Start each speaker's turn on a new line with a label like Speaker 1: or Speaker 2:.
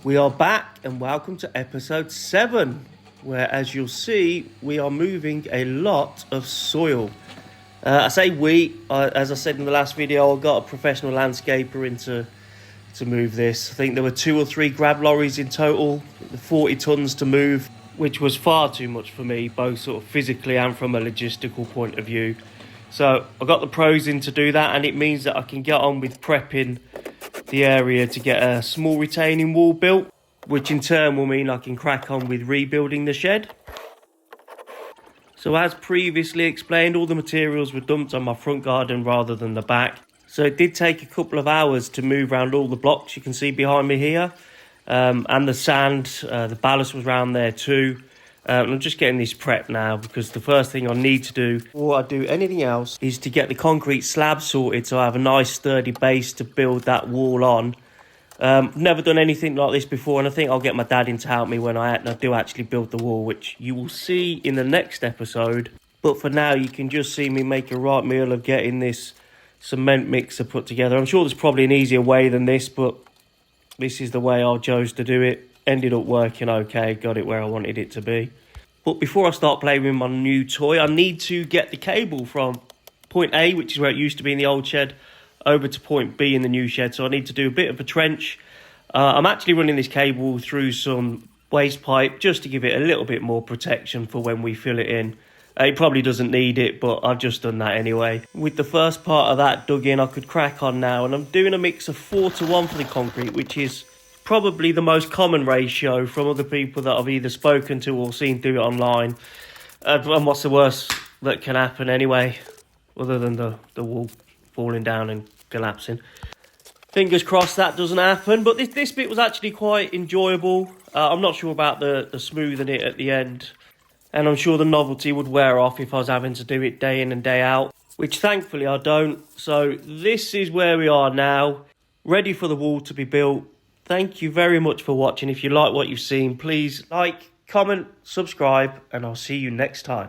Speaker 1: We are back and welcome to episode 7, where as you'll see, we are moving a lot of soil. I say we, as I said in the last video, I got a professional landscaper in to move this. I think there were 2 or 3 grab lorries in total, 40 tons to move, which was far too much for me, both sort of physically and from a logistical point of view. So I got the pros in to do that, and it means that I can get on with prepping the area to get a small retaining wall built, which in turn will mean I can crack on with rebuilding the shed. So as previously explained, all the materials were dumped on my front garden rather than the back. So it did take a couple of hours to move around all the blocks you can see behind me here. And the sand, the ballast was around there too. I'm just getting this prepped now because the first thing I need to do before I do anything else is to get the concrete slab sorted so I have a nice sturdy base to build that wall on. Never done anything like this before, and I think I'll get my dad in to help me when I do actually build the wall, which you will see in the next episode. But for now, you can just see me make a right meal of getting this cement mixer put together. I'm sure there's probably an easier way than this, but this is the way I chose to do it. Ended up working okay, got it where I wanted it to be. But before I start playing with my new toy, I need to get the cable from point A, which is where it used to be in the old shed, over to point B in the new shed. So I need to do a bit of a trench. I'm actually running this cable through some waste pipe just to give it a little bit more protection for when we fill it in. It probably doesn't need it, but I've just done that anyway. With the first part of that dug in, I could crack on now. And I'm doing a mix of 4:1 for the concrete, which is probably the most common ratio from other people that I've either spoken to or seen do it online. And what's the worst that can happen anyway, other than the wall falling down and collapsing? Fingers crossed that doesn't happen, but this bit was actually quite enjoyable. I'm not sure about the smoothing it at the end, and I'm sure the novelty would wear off if I was having to do it day in and day out, which thankfully I don't. So this is where we are now, ready for the wall to be built. Thank you very much for watching. If you like what you've seen, please like, comment, subscribe, and I'll see you next time.